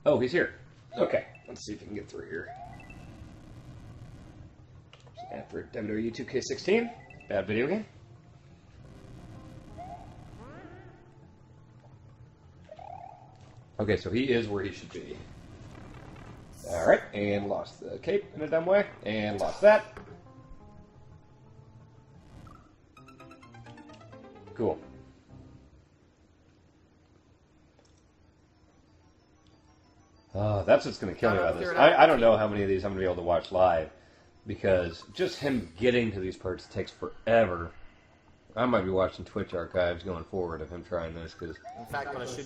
Oh, he's here. Okay, let's see if we can get through here. Ad for WWE 2K16. Bad video game. Okay, so he is where he should be. Alright, and lost the cape in a dumb way, and lost that. Cool. That's what's going to kill me about this. I don't know how many of these I'm going to be able to watch live, because just him getting to these parts takes forever. I might be watching Twitch archives going forward of him trying this, because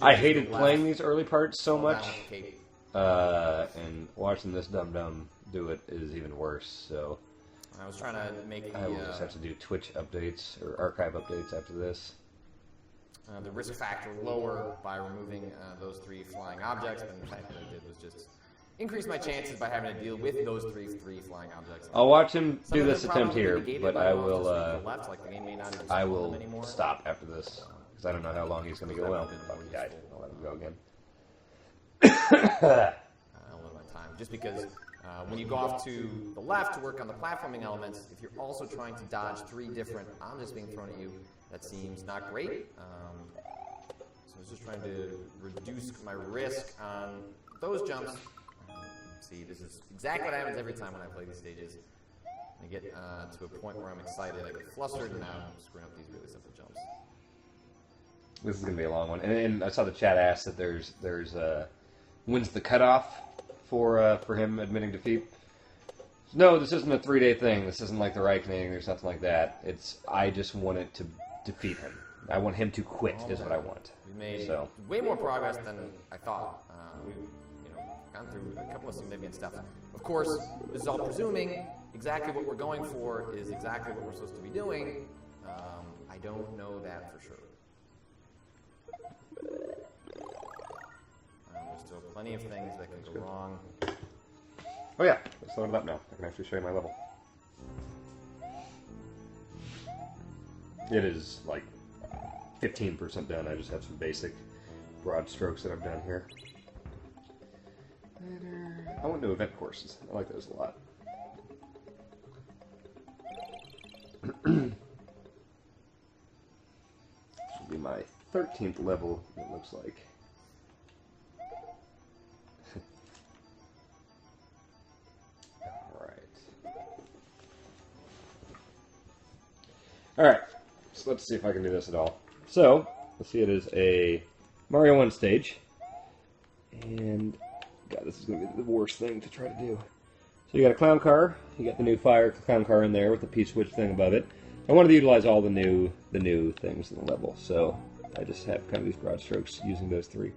I hated playing these early parts so much, and watching this dum-dum do it is even worse, so I was trying to make I will just have to do Twitch updates, or archive updates after this. The risk factor lower by removing those three flying objects, and the fact that I did was just increase my chances by having to deal with those three flying objects. I'll watch him do this attempt probably here, negated but by I the ones will, just to the left, like the game may not even I support will them anymore. stop after this, because I don't know how long he's going to go. Well, probably died. I'll let him go again. I'll limit my time. Just because when you go off to the left to work on the platforming elements, if you're also trying to dodge three different objects being thrown at you, that seems not great. So I was just trying to reduce my risk on those jumps. See, this is exactly what happens every time when I play these stages. I get to a point where I'm excited, I get flustered, and now I'm screwing up these really simple jumps. This is going to be a long one. And I saw the chat ask that there's when's the cutoff for him admitting defeat? No, this isn't a 3-day thing. This isn't like the Ryckert. There's nothing like that. I just want it to defeat him. I want him to quit, is what I want. We made So. way more progress than I thought. We've gone through a couple of significant steps. Of course, this is all presuming exactly what we're going for is exactly what we're supposed to be doing. I don't know that for sure. There's still plenty of things that can go wrong. Oh yeah, let's load it up now. I can actually show you my level. It is like 15% done. I just have some basic broad strokes that I've done here. I want new event courses. I like those a lot. This will be my 13th level, it looks like. Alright, so let's see if I can do this at all. So, let's see, it is a Mario 1 stage. And, God, this is going to be the worst thing to try to do. So you got a clown car, you got the new fire clown car in there with the P-switch thing above it. I wanted to utilize all the new things in the level, so I just have kind of these broad strokes using those three.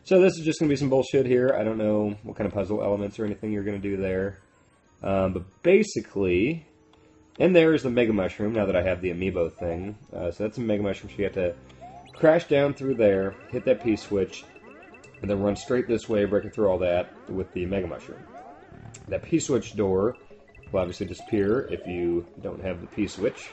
So this is just going to be some bullshit here. I don't know what kind of puzzle elements or anything you're going to do there. But basically, and there is the Mega Mushroom, now that I have the Amiibo thing. So that's a Mega Mushroom, so you have to crash down through there, hit that P-switch, and then run straight this way, breaking through all that with the Mega Mushroom. That P-switch door will obviously disappear if you don't have the P-switch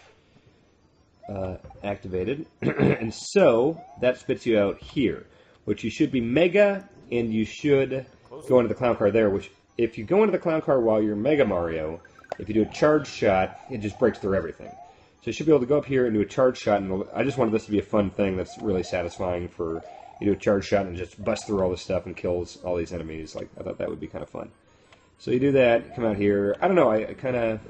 activated. And so, that spits you out here, which you should be Mega, and you should go into the clown car there, which, if you go into the clown car while you're Mega Mario, if you do a charge shot, it just breaks through everything. So you should be able to go up here and do a charge shot, and I just wanted this to be a fun thing that's really satisfying for you do a charge shot and just bust through all this stuff and kills all these enemies. Like, I thought that would be kind of fun. So you do that, come out here. I don't know, I kind of,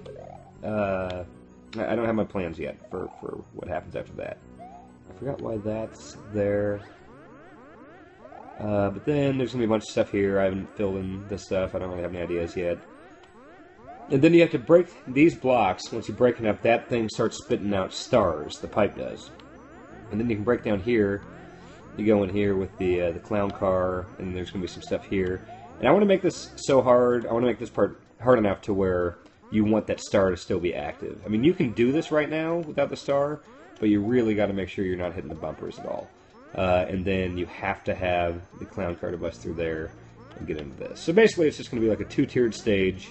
I don't have my plans yet for what happens after that. I forgot why that's there. But then there's going to be a bunch of stuff here. I haven't filled in this stuff. I don't really have any ideas yet. And then you have to break these blocks. Once you break it up, that thing starts spitting out stars. The pipe does. And then you can break down here. You go in here with the clown car, and there's going to be some stuff here. And I want to make this so hard. I want to make this part hard enough to where you want that star to still be active. I mean, you can do this right now without the star, but you really got to make sure you're not hitting the bumpers at all. And then you have to have the clown car to bust through there and get into this. So basically, it's just going to be like a two-tiered stage,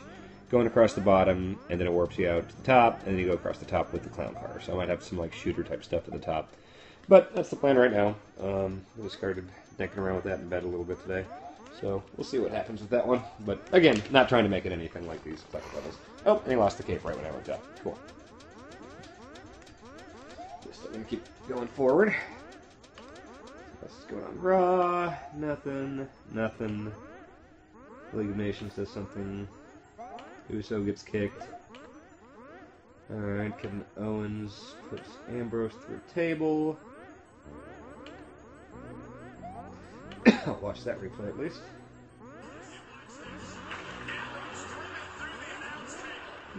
going across the bottom, and then it warps you out to the top, and then you go across the top with the clown car. So I might have some like shooter-type stuff at the top. But that's the plan right now. I just started necking around with that in bed a little bit today. So we'll see what happens with that one. But again, not trying to make it anything like these collector levels. Oh, and he lost the cape right when I went up. Cool. Just going to keep going forward. What's going on? Raw. Nothing. Nothing. League of Nations says something. Uso gets kicked. Alright, Kevin Owens puts Ambrose through a table. I'll watch that replay at least.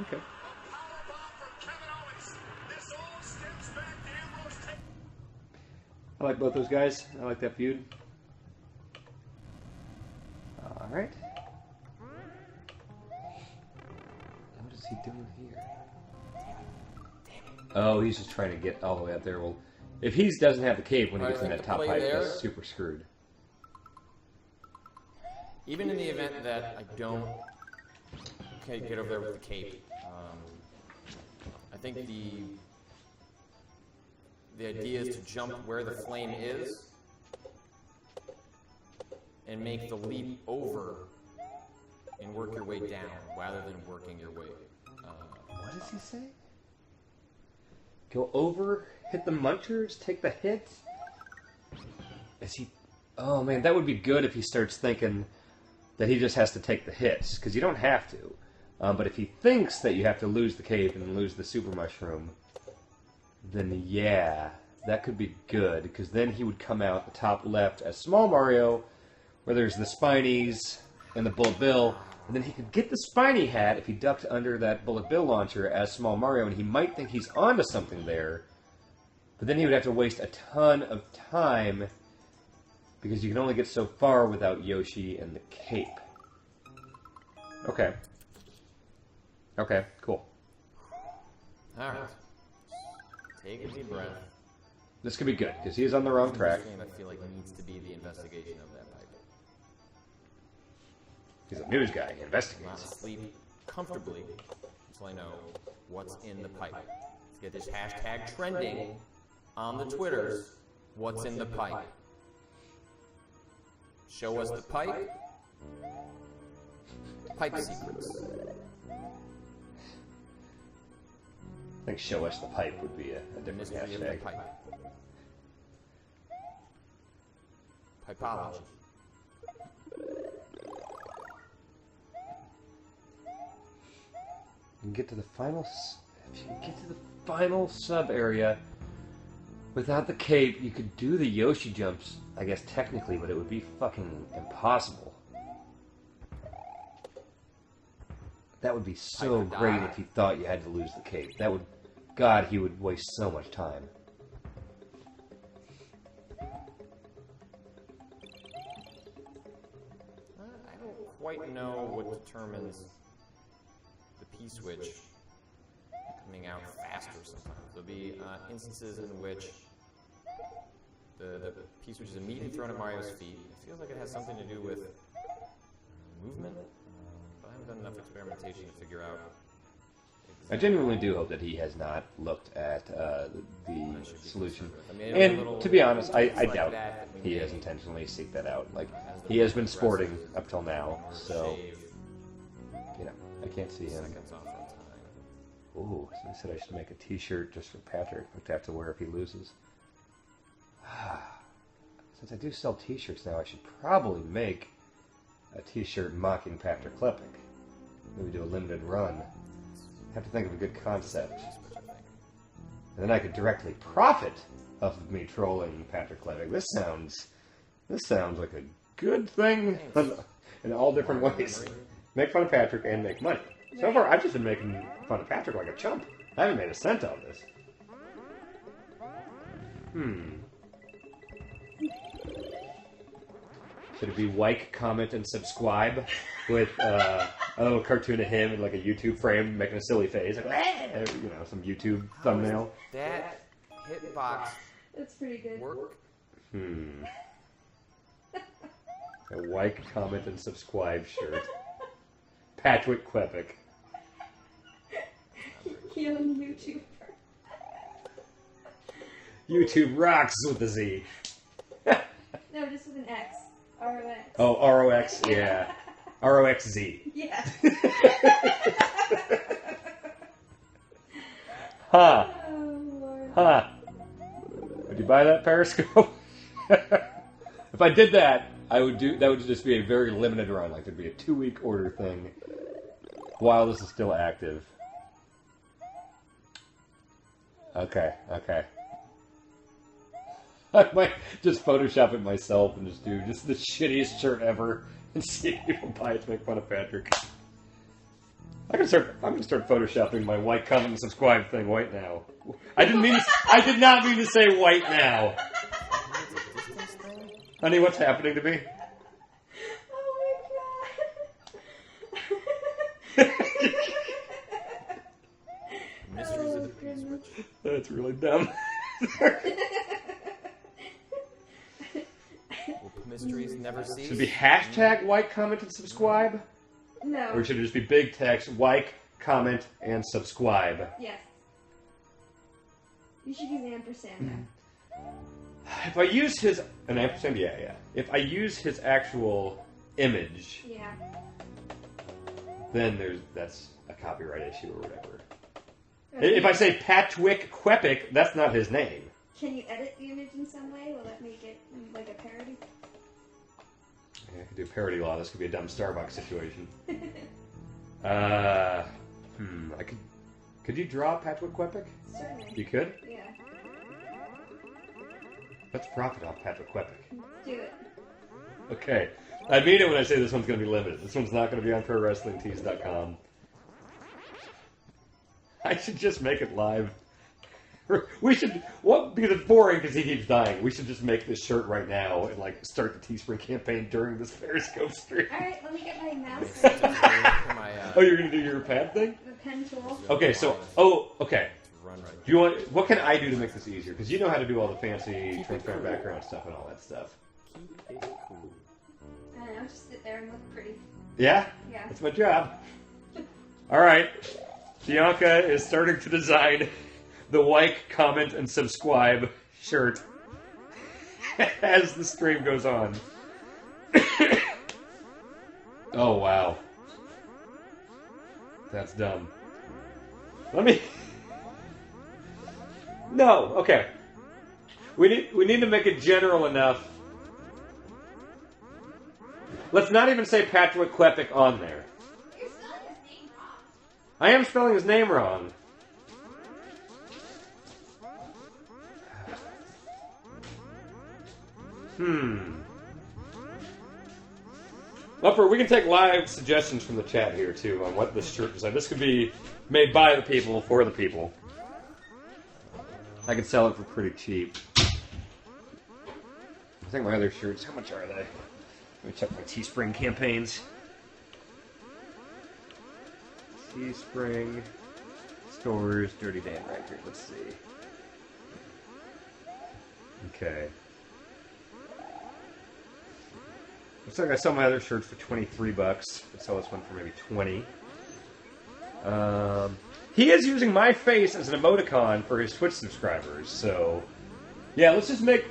Okay. I like both those guys. I like that feud. Alright. What is he doing here? Oh, he's just trying to get all the way up there. Well, if he doesn't have the cape when he gets in that top height, he's super screwed. Even in the event that I don't get over there with the cape, I think the idea is to jump where the flame is and make the leap over and work your way down rather than working your way. What does he say? Go over, hit the munchers, take the hit? Is he... Oh man, that would be good if he starts thinking that he just has to take the hits, because you don't have to. But if he thinks that you have to lose the cape and lose the super mushroom, then yeah, that could be good, because then he would come out the top left as Small Mario, where there's the Spinies and the Bullet Bill, and then he could get the Spiny hat if he ducked under that Bullet Bill launcher as Small Mario, and he might think he's onto something there, But then you would have to waste a ton of time because you can only get so far without Yoshi and the cape. Okay. Okay, cool. Alright. Take a deep breath. This could be good, because he is on the wrong track. This game, I feel like, needs to be the investigation of that pipe. He's a news guy. He I'm not investigates. asleep comfortably until I know what's in the pipe. Let's get this hashtag trending on the Twitters. What's in the pipe? Show us the pipe. Pipe secrets. I think show us the pipe would be a The different mystery of the hashtag. pipe. Pipology. You can get to the final... If you can get to the final sub-area without the cape, you could do the Yoshi jumps, I guess technically, but it would be fucking impossible. That would be so Pipe or great die. if you thought you had to lose the cape. That would... God, he would waste so much time. I don't quite know what determines the P-switch coming out faster sometimes. There'll be instances in which the P-switch is immediately thrown at Mario's feet. It feels like it has something to do with movement, but I haven't done enough experimentation to figure out. I genuinely do hope that he has not looked at the solution. I mean, a And little- to be honest, I like doubt that, he has intentionally seeked that out. Like, he has been sporting up till now, so, shave you know, I can't see him. seconds off that time. Ooh, somebody said I should make a t-shirt just for Patrick, but to have to wear if he loses. Since I do sell t-shirts now, I should probably make a t-shirt mocking Patrick Klepek. Maybe do a limited run. Have to think of a good concept. And then I could directly profit off of me trolling Patrick Klepek. This sounds like a good thing in all different ways. Make fun of Patrick and make money. So far, I've just been making fun of Patrick like a chump. I haven't made a cent on this. Should it be wike, comment, and subscribe with a little cartoon of him in like a YouTube frame making a silly face, like, you know, some YouTube thumbnail? That hitbox That's pretty good. work? A wike, comment, and subscribe shirt. Patrick Klepek. Young YouTuber. YouTube rocks with a Z. No, just with an X. ROX. Oh, ROX, yeah. ROXZ. Yeah. Ha! Oh, Lord. Ha! Would you buy that Periscope? If I did that, that would just be a very limited run. Like, there'd be a 2-week order thing while this is still active. Okay. I might just Photoshop it myself and just do the shittiest shirt ever and see if people buy it to make fun of Patrick. I'm gonna start Photoshopping my white comment and subscribe thing right now. I did not mean to say white now. Honey, what's happening to me? Oh my god. Mysteries of the P-switch. That's really dumb. Will mysteries never cease? Should it be hashtag white comment and subscribe? No. Or should it just be big text, like, comment, and subscribe? Yes. You should use ampersand. If I use an ampersand, yeah. If I use his actual image, Yeah. then that's a copyright issue or whatever. If I say Patrick Klepek, that's not his name. Can you edit the image in some way? Will that make it like a parody? Yeah, I could do parody law. This could be a dumb Starbucks situation. Could you draw Patrick Klepek? Certainly. You could? Yeah. Let's profit off Patrick Klepek. Do it. Okay. I mean it when I say this one's going to be limited. This one's not going to be on ProWrestlingTees.com. I should just make it live. We should, because it's boring because he keeps dying. We should just make this shirt right now and like start the Teespring campaign during this Periscope stream. Alright, let me get my mouse. Oh, you're gonna do your pad thing? The pen tool. Okay, so, okay. Do you want? What can I do to make this easier? Because you know how to do all the fancy transparent background stuff and all that stuff. I don't know, just sit there and look pretty. Yeah? Yeah. That's my job. All right. Bianca is starting to design the wike, comment, and subscribe shirt as the stream goes on. Oh, wow. That's dumb. Let me... No, okay. We need to make it general enough. Let's not even say Patrick Klepek on there. You're spelling his name wrong. I am spelling his name wrong. Upper, we can take live suggestions from the chat here too on what this shirt is like. This could be made by the people for the people. I could sell it for pretty cheap. I think my other shirts, how much are they? Let me check my Teespring campaigns. Teespring stores, Dirty Dan Ryckert. Let's see. Okay. Looks like I sell my other shirts for $23. I could sell this one for maybe $20. He is using my face as an emoticon for his Twitch subscribers, so... Yeah, let's just make,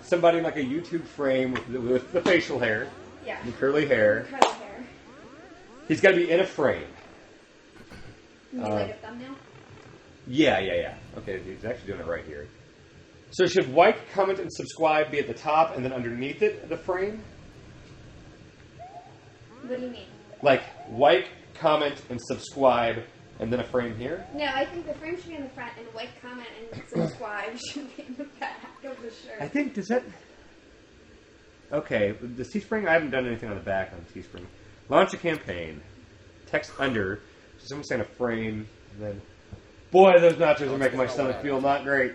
somebody in like a YouTube frame with the facial hair. Yeah. And curly hair. Curly hair. He's got to be in a frame. You mean like a thumbnail? Yeah. Okay, he's actually doing it right here. So should like, comment, and subscribe be at the top, and then underneath it, the frame? What do you mean? Like, like, comment, and subscribe, and then a frame here? No, I think the frame should be in the front, and like, comment, and subscribe should be in the back of the shirt. I think, does that... Okay, the Teespring, I haven't done anything on the back on Teespring. Launch a campaign. Text under. So someone's saying a frame, and then... Boy, those nachos are making my stomach feel not great.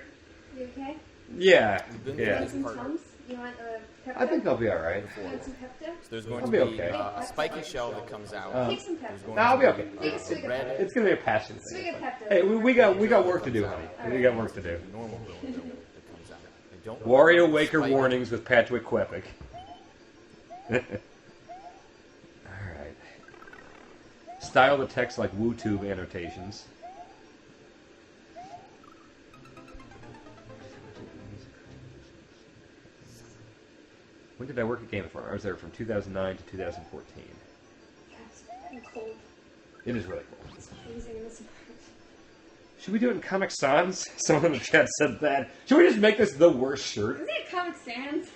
You okay? Yeah. You want some Tums? You want a Pepto? I think I'll be alright. You want some Pepto? There's going I'll to be be okay. a spiky shell that comes out. Take some Pepto. No, I'll be okay. Take a swig of Pepto. It's gonna be a passion Swig thing. of Pepto. Hey, we got work to do, honey. We got work to do. Normal that comes out. I don't Wario Waker warnings with Patrick Klepek. Alright. Style the text like WooTube annotations. When did I work at Game Informer? I was there from 2009 to 2014. Yeah, it's fucking cold. It is really cool. It's freezing in this apartment. Should we do it in Comic Sans? Someone in the chat said that. Should we just make this the worst shirt? Isn't it Comic Sans?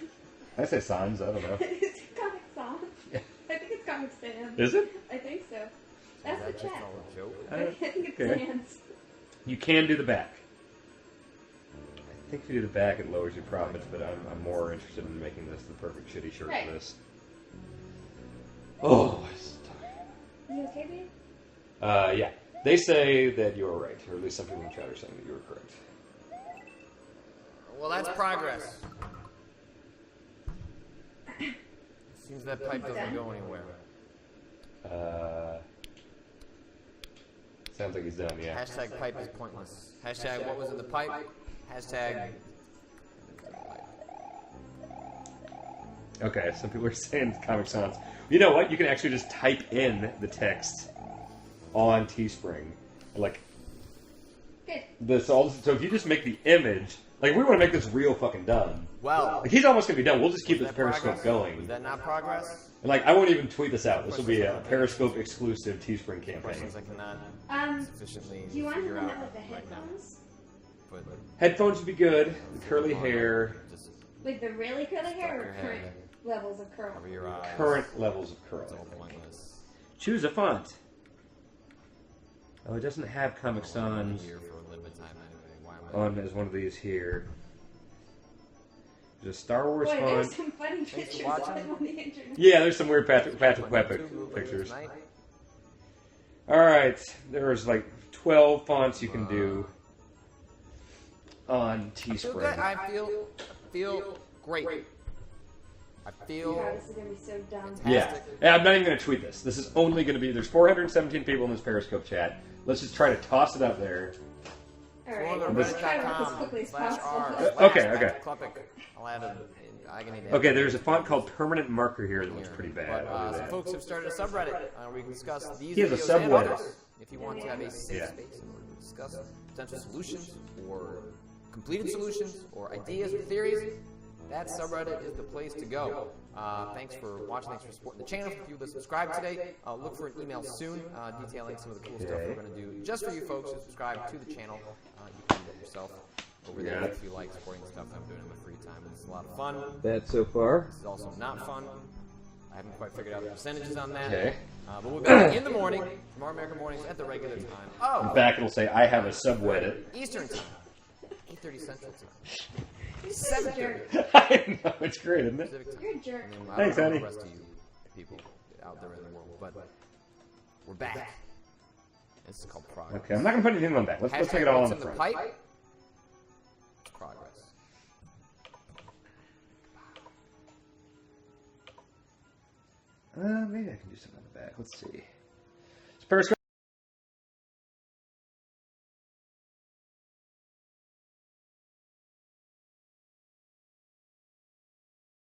I say Sans, I don't know. Is it Comic Sans? I think it's Comic Sans. Is it? I think so. That's the chat. a joke. I think it's Okay. Sans. You can do the back. I think if you do the back, it lowers your profits, but I'm more interested in making this the perfect shitty shirt Right. for this. Oh, it's tired. You okay, babe? Yeah. They say that you are right, or at least some people in the chat are saying that you are correct. Well, that's progress. Seems that pipe doesn't go anywhere. Sounds like he's done, yeah. Hashtag pipe is pointless. Hashtag what was in the pipe? Hashtag... Okay, some people are saying Comic Sans. You know what? You can actually just type in the text on Teespring. Like, Good. so if you just make the image, like, we want to make this real fucking dumb. Well, Like, he's almost going to be done. We'll just keep this that Periscope progress? going. Was that not progress? And, like, I won't even tweet this out. This will be a Periscope exclusive Teespring campaign. Questions I cannot sufficiently Do you want to figure come out out with the right now. headphones? But Headphones would be good. The curly hair. just With the really curly hair your or head. current levels of curl? cover your eyes. Current levels of It's all curl. pointless. Choose a font. Oh, it doesn't have Comic Sans Here for a limited time anyway. Why am I? on as one of these here. There's a Star Wars Boy, there's font. some funny for pictures watching. on the internet. Yeah, there's some weird Patrick Klepek pictures. Alright, there's like 12 fonts you can do. on Feel good. Teespring. I feel great. I feel God, this is gonna be so dumb. Yeah. I'm not even going to tweet this. This is only going to be... There's 417 people in this Periscope chat. Let's just try to toss it up there. Alright, let's try to work as quickly as possible. Okay. Klepek. I'll add an agony there. Okay, there's a font called Permanent Marker here that looks pretty bad. But some folks have started a subreddit where we can discuss these He has a videos and subreddit. others. If you want to have a safe space in order to discuss potential solutions or completed solutions or ideas or theories, that subreddit is the place to go. Thanks for watching. Thanks for supporting the channel. If you've subscribed today, look for an email soon detailing some of the cool stuff we're going to do just for you folks who subscribe to the channel. You can do that yourself over there if you like supporting the stuff I'm doing in my free time. It's a lot of fun. That so far. This is also not fun. I haven't quite figured out the percentages on that. Okay. But we'll be back in the morning from our American mornings at the regular time. Oh! Back it'll say, I have a subreddit. Eastern time. 8:30 Central time. 7:30 I know, it's great, isn't it? Pacific time. You're a jerk. And then, Thanks, I don't know honey. the rest of you people out there in the world, but we're back. This is called progress. Okay, I'm not going to put anything on that. Let's take it all on What's the in front. pipe? Progress. Maybe I can do something on the back. Let's see.